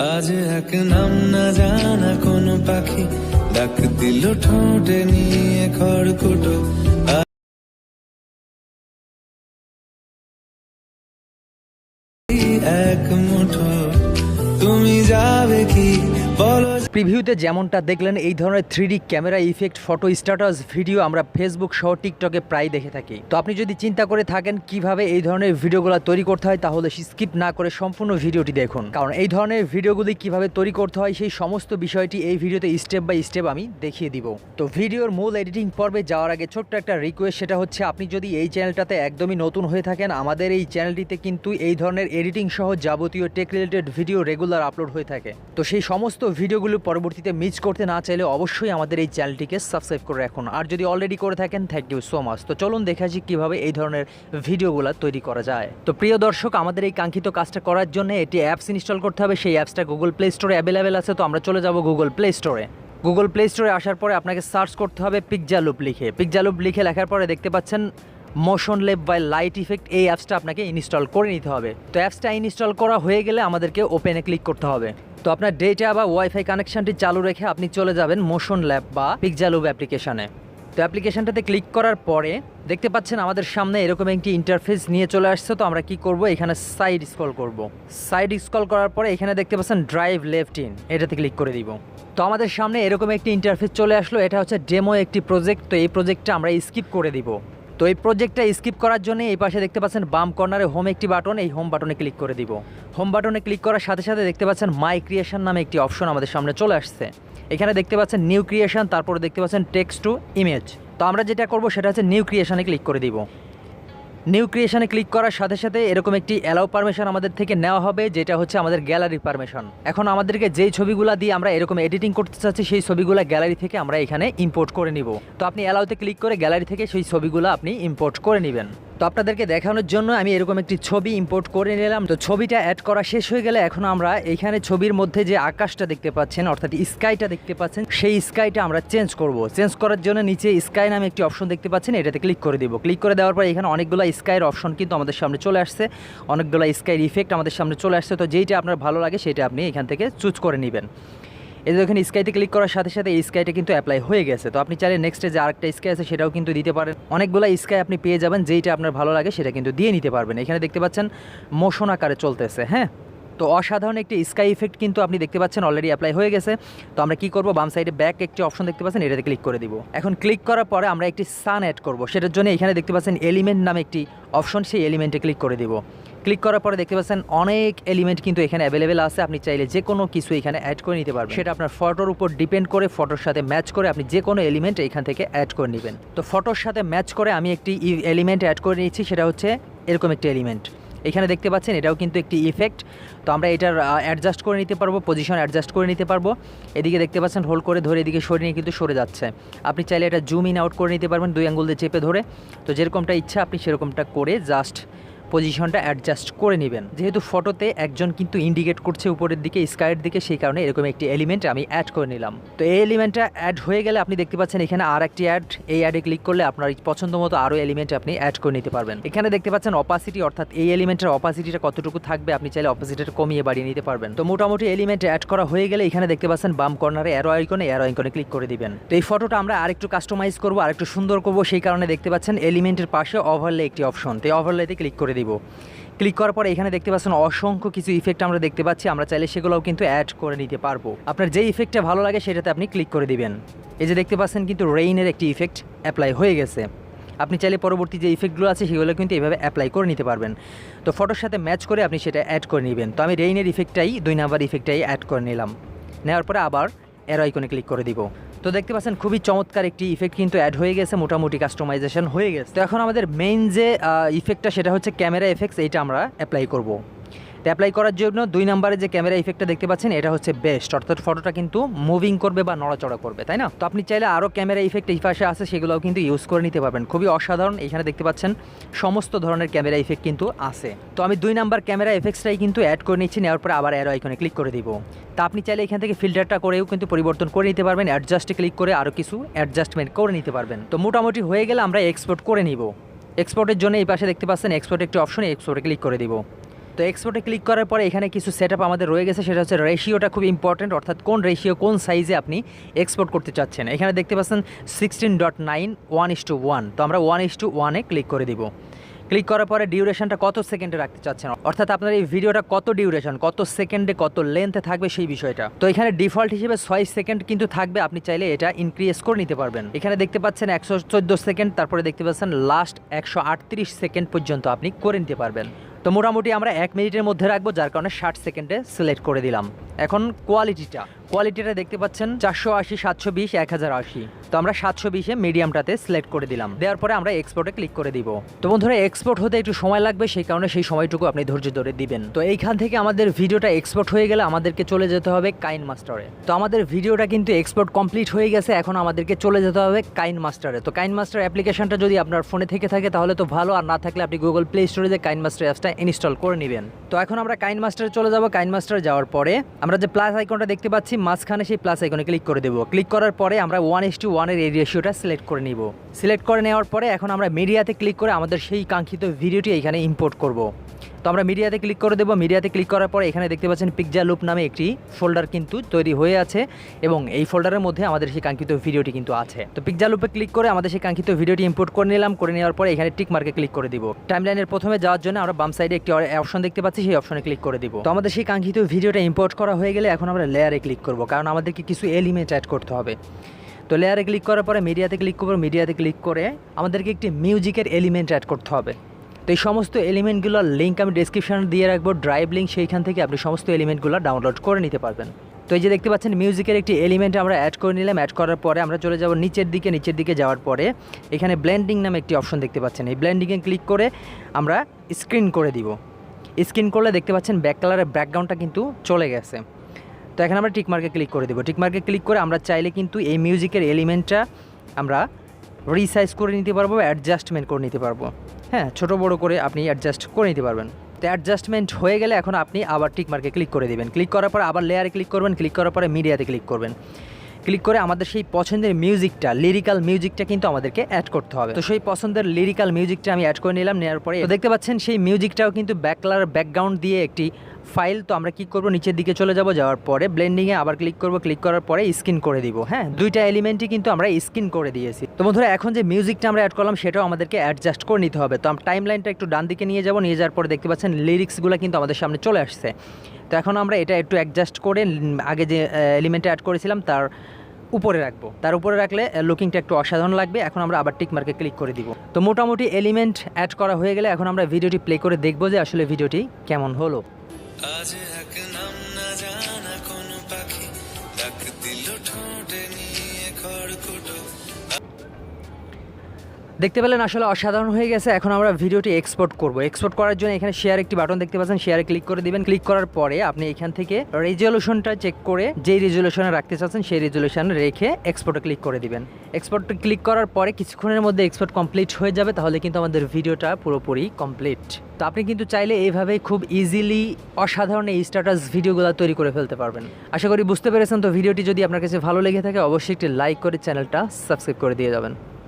আজ এক নাম না জানা কোনো পাখি ডাক দিল ঠোঁটে নিয়ে খড়কুটো এক মুঠো তুমি যাবে কি বলো। প্রিভিউতে যেমনটা দেখলেন এই ধরনের 3D camera effect photo status video আমরা ফেসবুক সহ টিকটকে প্রায় দেখে থাকি। তো আপনি যদি চিন্তা করে থাকেন কিভাবে এই ধরনের ভিডিওগুলো তৈরি করতে হয় তাহলে স্কিপ না করে সম্পূর্ণ ভিডিওটি দেখুন, কারণ এই ধরনের ভিডিওগুলি কিভাবে তৈরি করতে হয় সেই সমস্ত বিষয়টি এই ভিডিওতে স্টেপ বাই স্টেপ আমি দেখিয়ে দিব। তো ভিডিওর মূল এডিটিং পর্বে যাওয়ার আগে ছোট্ট একটা রিকোয়েস্ট, সেটা হচ্ছে আপনি যদি এই চ্যানেলটাতে একদমই নতুন হয়ে থাকেন, আমাদের এই চ্যানেলটিতে কিন্তু এই ধরনের এডিটিং সহ যাবতীয় tech related video regular upload হয়ে থাকে। তো সেই সমস্ত ভিডিওগুলো পরবর্তীতে মিস করতে না চাইলে অবশ্যই আমাদের এই চ্যানেলটিকে সাবস্ক্রাইব করে রাখুন, আর যদি অলরেডি করে থাকেন থ্যাংক ইউ সো মাচ। তো চলুন দেখা যাক কীভাবে এই ধরনের ভিডিওগুলো তৈরি করা যায়। তো প্রিয় দর্শক, আমাদের এই কাঙ্ক্ষিত কাজটা করার জন্য এটি অ্যাপস ইনস্টল করতে হবে। সেই অ্যাপসটা গুগল প্লে স্টোরে অ্যাভেলেবেল আছে। তো আমরা চলে যাব গুগল প্লে স্টোরে। গুগল প্লে স্টোরে আসার পরে আপনাকে সার্চ করতে হবে পিক্সালুপ লিখে। পিক্সালুপ লিখে লেখার পরে দেখতে পাচ্ছেন মোশন লেপ বাই লাইট ইফেক্ট, এই অ্যাপসটা আপনাকে ইনস্টল করে নিতে হবে। তো অ্যাপসটা ইনস্টল করা হয়ে গেলে আমাদেরকে ওপেনে ক্লিক করতে হবে। তো আপনার ডেটা বা ওয়াইফাই কানেকশনটি চালু রেখে আপনি চলে যাবেন মোশন ল্যাব বা পিক্সালুপ অ্যাপ্লিকেশানে। তো অ্যাপ্লিকেশানটাতে ক্লিক করার পরে দেখতে পাচ্ছেন আমাদের সামনে এরকম একটি ইন্টারফেস নিয়ে চলে আসছে। তো আমরা কি করব, এখানে সাইড স্ক্রল করব। সাইড স্ক্রল করার পরে এখানে দেখতে পাচ্ছেন ড্রাইভ লেফট ইন, এটাতে ক্লিক করে দিব। তো আমাদের সামনে এরকম একটি ইন্টারফেস চলে আসলো। এটা হচ্ছে ডেমো একটি প্রজেক্ট। তো এই প্রজেক্টটা আমরা স্কিপ করে দিব। তো এই প্রজেক্টটা স্কিপ করার জন্য এই পাশে দেখতে পাচ্ছেন বাম কর্নারে হোম একটি বাটন, এই হোম বাটনে ক্লিক করে দিব। হোম বাটনে ক্লিক করার সাথে সাথে দেখতে পাচ্ছেন মাই ক্রিয়েশন নামে একটি অপশন আমাদের সামনে চলে আসছে। এখানে দেখতে পাচ্ছেন নিউ ক্রিয়েশন, তারপরে দেখতে পাচ্ছেন টেক্সট টু ইমেজ। তো আমরা যেটা করব সেটা হচ্ছে নিউ ক্রিয়েশনে ক্লিক করে দিব। নিউ ক্রিয়েশনে ক্লিক করার সাথে সাথে এরকম একটি অ্যালাউ পারমিশন আমাদের থেকে নেওয়া হবে, যেটা হচ্ছে আমাদের গ্যালারি পারমিশন। এখন আমাদেরকে যেই ছবিগুলো দিয়ে আমরা এরকম এডিটিং করতে চাচ্ছি সেই ছবিগুলো গ্যালারি থেকে আমরা এখানে ইম্পোর্ট করে নিব। তো আপনি অ্যালাউতে ক্লিক করে গ্যালারি থেকে সেই ছবিগুলো আপনি ইম্পোর্ট করে নেবেন। তো আপনাদেরকে দেখানোর জন্য আমি এরকম একটি ছবি ইম্পোর্ট করে নিলাম। তো ছবিটা অ্যাড করা শেষ হয়ে গেলে এখন আমরা এখানে ছবির মধ্যে যে আকাশটা দেখতে পাচ্ছেন অর্থাৎ স্কাইটা দেখতে পাচ্ছেন, সেই স্কাইটা আমরা চেঞ্জ করব। চেঞ্জ করার জন্য নিচে স্কাই নামে একটি অপশন দেখতে পাচ্ছেন, এটাতে ক্লিক করে দিব। ক্লিক করে দেওয়ার পর এখানে অনেকগুলো স্কাইয়ের অপশন কিন্তু আমাদের সামনে চলে আসছে, অনেকগুলো স্কাইয়ের ইফেক্ট আমাদের সামনে চলে আসছে। তো যেইটা আপনার ভালো লাগে সেটা আপনি এখান থেকে চুজ করে নেবেন। এই যে এখানে স্কাইতে ক্লিক করার সাথে সাথে এই স্কাইটা কিন্তু অ্যাপ্লাই হয়ে গেছে। তো আপনি চাইলে নেক্সটে যে আরেকটা স্কাই আছে সেটাও কিন্তু দিতে পারেন। অনেকগুলো স্কাই আপনি পেয়ে যাবেন, যেইটা আপনার ভালো লাগে সেটা কিন্তু দিয়ে নিতে পারবেন। এখানে দেখতে পাচ্ছেন মোশন আকারে চলতেছে। হ্যাঁ, তো অসাধারণ একটি স্কাই ইফেক্ট কিন্তু আপনি দেখতে পাচ্ছেন অলরেডি অ্যাপ্লাই হয়ে গেছে। তো আমরা কি করব, বাম সাইডে ব্যাক একটি অপশন দেখতে পাচ্ছেন, এটাতে ক্লিক করে দিব। এখন ক্লিক করার পরে আমরা একটি সান অ্যাড করব, সেটার জন্য এখানে দেখতে পাচ্ছেন এলিমেন্ট নামে একটি অপশন, সেই এলিমেন্টে ক্লিক করে দিব। ক্লিক করার পরে দেখতে পাচ্ছেন অনেক এলিমেন্ট কিন্তু এখানে অ্যাভেলেবেল আছে। আপনি চাইলে যে কোনো কিছু এখানে অ্যাড করে নিতে পারবেন, সেটা আপনার ফটোর উপর ডিপেন্ড করে ফটোর সাথে ম্যাচ করে আপনি যে কোনো এলিমেন্ট এখান থেকে অ্যাড করে নেবেন। তো ফটোর সাথে ম্যাচ করে আমি একটি এলিমেন্ট অ্যাড করে নিয়েছি, সেটা হচ্ছে এরকম একটি এলিমেন্ট। এখানে দেখতে পাচ্ছেন এটাও কিন্তু একটি ইফেক্ট। তো আমরা এটার অ্যাডজাস্ট করে নিতে পারবো, পজিশন অ্যাডজাস্ট করে নিতে পারবো। এদিকে দেখতে পাচ্ছেন হোল্ড করে ধরে এদিকে সরিয়ে নিয়ে কিন্তু সরে যাচ্ছে। আপনি চাইলে এটা জুম ইন আউট করে নিতে পারবেন 2 আঙ্গুল দিয়ে চেপে ধরে। তো যেরকমটা ইচ্ছা আপনি সেরকমটা করে জাস্ট পজিশনটা অ্যাডজাস্ট করে নেবেন। যেহেতু ফটোতে একজন কিন্তু ইন্ডিকেট করছে উপরের দিকে স্কাইয়ের দিকে, সেই কারণে এরকম একটি এলিমেন্ট আমি অ্যাড করে নিলাম। তো এই এলিমেন্টটা অ্যাড হয়ে গেলে আপনি দেখতে পাচ্ছেন এখানে আর একটি অ্যাড, এই অ্যাডে ক্লিক করলে আপনার পছন্দ মতো আরও এলিমেন্ট আপনি অ্যাড করে নিতে পারবেন। এখানে দেখতে পাচ্ছেন অপাসিটি, অর্থাৎ এই এলিমেন্টের অপাসিটিটা কতটুকু থাকবে আপনি চাইলে অপাসিটিটা কমিয়ে বাড়িয়ে নিতে পারবেন। তো মোটামুটি এলিমেন্ট অ্যাড করা হয়ে গেলে এখানে দেখতে পাচ্ছেন বাম কর্নারে অ্যারো আইকনে ক্লিক করে দিবেন। তো এই ফটোটা আমরা আরেকটু কাস্টমাইজ করবো, আরেকটু সুন্দর করবো, সেই কারণে দেখতে পাচ্ছেন এলিমেন্টের পাশে ওভারলে একটি অপশন, তো এই ওভারলেতে ক্লিক করে দিব। ক্লিক করার পরে এখানে দেখতে পাচ্ছেন অসংখ্য কিছু ইফেক্ট আমরা দেখতে পাচ্ছি, আমরা চাইলে সেগুলোও কিন্তু অ্যাড করে নিতে পারবো। আপনার যে ইফেক্টটা ভালো লাগে সেটাতে আপনি ক্লিক করে দিবেন। এই যে দেখতে পাচ্ছেন কিন্তু রেইনের একটি ইফেক্ট অ্যাপ্লাই হয়ে গেছে। আপনি চাইলে পরবর্তী যে ইফেক্টগুলো আছে সেগুলো কিন্তু এইভাবে অ্যাপ্লাই করে নিতে পারবেন। তো ফটোর সাথে ম্যাচ করে আপনি সেটা অ্যাড করে নেবেন। তো আমি রেইনের ইফেক্টটাই 2 নাম্বার ইফেক্টটাই অ্যাড করে নিলাম। নেওয়ার পরে আবার অ্যারো আইকনে ক্লিক করে দিব। তো দেখতে পাচ্ছেন খুবই চমৎকার একটি ইফেক্ট কিন্তু অ্যাড হয়ে গেছে, মোটামুটি কাস্টমাইজেশন হয়ে গেছে। তো এখন আমাদের মেইন যে ইফেক্টটা সেটা হচ্ছে ক্যামেরা এফেক্টস, এইটা আমরা অ্যাপ্লাই করব। তো অ্যাপ্লাই করার জন্য 2 নম্বরে যে ক্যামেরা ইফেক্টটা দেখতে পাচ্ছেন এটা হচ্ছে বেস্ট, অর্থাৎ ফটোটা কিন্তু মুভিং করবে বা নড়াচড়া করবে, তাই না? তো আপনি চাইলে আরও ক্যামেরা ইফেক্ট এই পাশে আছে সেগুলোও কিন্তু ইউজ করে নিতে পারবেন, খুবই অসাধারণ। এখানে দেখতে পাচ্ছেন সমস্ত ধরনের ক্যামেরা ইফেক্ট কিন্তু আছে। তো আমি 2 নাম্বার ক্যামেরা এফেক্টসটাই কিন্তু অ্যাড করে নিচ্ছি। নেওয়ার পরে আবার অ্যারো আইকনে ক্লিক করে দিব। তা আপনি চাইলে এখান থেকে ফিল্টারটা করেও কিন্তু পরিবর্তন করে নিতে পারবেন, অ্যাডজাস্টে ক্লিক করে আরও কিছু অ্যাডজাস্টমেন্ট করে নিতে পারবেন। তো মোটামুটি হয়ে গেলে আমরা এক্সপোর্ট করে নিব। এক্সপোর্টের জন্য এই পাশে দেখতে পাচ্ছেন এক্সপোর্ট একটি অপশন, এক্সপোর্টে ক্লিক করে দিব। তো এক্সপোর্টে ক্লিক করার পরে এখানে কিছু সেটআপ আমাদের রয়ে গেছে, সেটা হচ্ছে রেশিওটা খুব ইম্পর্টেন্ট, অর্থাৎ কোন রেশিও কোন সাইজে আপনি এক্সপোর্ট করতে চাচ্ছেন। এখানে দেখতে পাচ্ছেন 16.9 1:1, তো আমরা 1:1-এ ক্লিক করে দিব। ক্লিক করার পরে ডিউরেশনটা কত সেকেন্ডে রাখতে চাচ্ছেন, অর্থাৎ আপনার এই ভিডিওটা কত ডিউরেশন, কত সেকেন্ডে কত লেন্থে থাকবে সেই বিষয়টা। তো এখানে ডিফল্ট হিসেবে 6 সেকেন্ড কিন্তু থাকবে, আপনি চাইলে এটা ইনক্রিজ করে নিতে পারবেন। এখানে দেখতে পাচ্ছেন 114 সেকেন্ড, তারপরে দেখতে পাচ্ছেন লাস্ট 138 সেকেন্ড পর্যন্ত আপনি করে নিতে পারবেন। তো মোটামুটি আমরা 1 মিনিটের মধ্যে রাখবো, যার কারণে 60 সেকেন্ডে সিলেক্ট করে দিলাম। এখন কোয়ালিটিটা দেখতে পাচ্ছেন 480, 720, 1080। তো আমরা 720-এ মিডিয়ামটাতে সিলেক্ট করে দিলাম। দেওয়ার পরে আমরা এক্সপোর্টে ক্লিক করে দিব। তো বন্ধুরা, এক্সপোর্ট হতে একটু সময় লাগবে, সেই কারণে সেই সময়টুকু আপনি ধৈর্য ধরে দিবেন। তো এইখান থেকে আমাদের ভিডিওটা এক্সপোর্ট হয়ে গেলে আমাদেরকে চলে যেতে হবে কাইনমাস্টারে। তো আমাদের ভিডিওটা কিন্তু এক্সপোর্ট কমপ্লিট হয়ে গেছে, এখন আমাদেরকে চলে যেতে হবে কাইনমাস্টারে। তো কাইনমাস্টার অ্যাপ্লিকেশনটা যদি আপনার ফোনে থেকে থাকে তাহলে তো ভালো, আর না থাকলে আপনি গুগল প্লে স্টোরে যে কাইনমাস্টার অ্যাপসটা ইনস্টল করে নেবেন। তো এখন আমরা কাইনমাস্টারে চলে যাব। কাইনমাস্টারে যাওয়ার পরে আমরা যে প্লাস আইকনটা দেখতে পাচ্ছি মাঝখানে, সেই প্লাস আইকনে ক্লিক করে দেবো। ক্লিক করার পরে আমরা 1:1-এর এই রেশিওটা সিলেক্ট করে নিব। সিলেক্ট করে নেওয়ার পরে এখন আমরা মিডিয়াতে ক্লিক করে আমাদের সেই কাঙ্ক্ষিত ভিডিওটি এখানে ইম্পোর্ট করব। তো আমরা মিডিয়াতে ক্লিক করে দেবো। মিডিয়াতে ক্লিক করার পরে এখানে দেখতে পাচ্ছেন পিক্সেলুপ নামে একটি ফোল্ডার কিন্তু তৈরি হয়ে আছে, এবং এই ফোল্ডারের মধ্যে আমাদের সেই কাঙ্ক্ষিত ভিডিওটি কিন্তু আছে। তো পিক্সেলুপে ক্লিক করে আমাদের সেই কাঙ্ক্ষিত ভিডিওটি ইম্পোর্ট করে নিলাম। করে নেওয়ার পরে এখানে টিক মার্কে ক্লিক করে দিব। টাইমলাইনের প্রথমে যাওয়ার জন্য আমরা বাম সাইডে একটি অপশন দেখতে পাচ্ছি, সেই অপশনে ক্লিক করে দিব। তো আমাদের সেই কাঙ্ক্ষিত ভিডিওটা ইম্পোর্ট করা হয়ে গেলে এখন আমরা লেয়ারে ক্লিক করব, কারণ আমাদেরকে কিছু এলিমেন্ট অ্যাড করতে হবে। তো লেয়ারে ক্লিক করার পরে মিডিয়াতে ক্লিক করবো। মিডিয়াতে ক্লিক করে আমাদেরকে একটি মিউজিকের এলিমেন্ট অ্যাড করতে হবে। তো এই সমস্ত এলিমেন্টগুলোর লিঙ্ক আমি ডেসক্রিপশনে দিয়ে রাখবো, ড্রাইভ লিঙ্ক, সেইখান থেকে আপনি সমস্ত এলিমেন্টগুলো ডাউনলোড করে নিতে পারবেন। তো এই যে দেখতে পাচ্ছেন মিউজিকের একটি এলিমেন্ট আমরা অ্যাড করে নিলাম। অ্যাড করার পরে আমরা চলে যাব নিচের দিকে যাওয়ার পরে এখানে ব্লেন্ডিং নামে একটি অপশন দেখতে পাচ্ছেন। এই ব্লেন্ডিংয়ে ক্লিক করে আমরা স্ক্রিন করে দিব। স্ক্রিন করলে দেখতে পাচ্ছেন ব্যাক কালারের ব্যাকগ্রাউন্ডটা কিন্তু চলে গেছে। তো এখানে আমরা টিকমার্কে ক্লিক করে দেবো। টিকমার্কে ক্লিক করে আমরা চাইলে কিন্তু এই মিউজিকের এলিমেন্টটা আমরা রিসাইজ করে নিতে পারবো, অ্যাডজাস্টমেন্ট করে নিতে পারবো। হ্যাঁ, ছোটো বড়ো করে আপনি অ্যাডজাস্ট করে নিতে পারবেন। তো অ্যাডজাস্টমেন্ট হয়ে গেলে এখন আপনি আবার টিকমার্কে ক্লিক করে দেবেন। ক্লিক করার পরে আবার লেয়ারে ক্লিক করবেন। ক্লিক করার পরে মিডিয়াতে ক্লিক করবেন। ক্লিক করে আমাদের সেই পছন্দের মিউজিকটা, লিরিক্যাল মিউজিকটা কিন্তু আমাদেরকে অ্যাড করতে হবে। তো সেই পছন্দের লিরিক্যাল মিউজিকটা আমি অ্যাড করে নিলাম। নেওয়ার পরে তো দেখতে পাচ্ছেন সেই মিউজিকটাও কিন্তু ব্যাকগ্রাউন্ড দিয়ে একটি ফাইল। তো আমরা কি করব, নিচের দিকে চলে যাব। যাওয়ার পরে ব্লেন্ডিংয়ে আবার ক্লিক করব। ক্লিক করার পরে স্ক্রিন করে দিব। হ্যাঁ, দুইটা এলিমেন্টই কিন্তু আমরা স্ক্রিন করে দিয়েছি। তো বন্ধুরা, এখন যে মিউজিকটা আমরা অ্যাড করলাম সেটাও আমাদেরকে অ্যাডজাস্ট করে নিতে হবে। তো আমরা টাইম লাইনটা একটু ডান দিকে নিয়ে যাব। নিয়ে যাওয়ার পরে দেখতে পাচ্ছেন লিরিক্সগুলো কিন্তু আমাদের সামনে চলে আসছে। তো এখন আমরা এটা একটু অ্যাডজাস্ট করে আগে যে এলিমেন্টটা অ্যাড করেছিলাম তার উপরে রাখবো। তার উপরে রাখলে লুকিংটা একটু অসাধারণ লাগবে। এখন আমরা আবার টিক মার্কে ক্লিক করে দিব। তো মোটামুটি এলিমেন্ট অ্যাড করা হয়ে গেলে এখন আমরা ভিডিওটি প্লে করে দেখবো যে আসলে ভিডিওটি কেমন হলো। আজ এক নাম না জানা কোন পাখি ডাক দিল ঠোঁটে নিয়ে খড়কুটো। দেখতে পেলেন আসলে অসাধারণ হয়ে গেছে। এখন আমরা ভিডিওটি এক্সপোর্ট করব। এক্সপোর্ট করার জন্য এখানে শেয়ার একটি বাটন দেখতে পাচ্ছেন, শেয়ারে ক্লিক করে দিবেন। ক্লিক করার পরে আপনি এখান থেকে রেজলিউশনটা চেক করে যেই রেজলিউশনে রাখতে চাচ্ছেন সেই রেজলিউশনে রেখে এক্সপোর্টে ক্লিক করে দিবেন। এক্সপোর্টে ক্লিক করার পরে কিছুক্ষণের মধ্যে এক্সপোর্ট কমপ্লিট হয়ে যাবে, তাহলে কিন্তু আমাদের ভিডিওটা পুরোপুরি কমপ্লিট। তো আপনি কিন্তু চাইলে এইভাবেই খুব ইজিলি অসাধারণ এই স্ট্যাটাস ভিডিওগুলো তৈরি করে ফেলতে পারবেন। আশা করি বুঝতে পেরেছেন। তো ভিডিওটি যদি আপনার কাছে ভালো লেগে থাকে অবশ্যই একটি লাইক করে চ্যানেলটা সাবস্ক্রাইব করে দিয়ে যাবেন।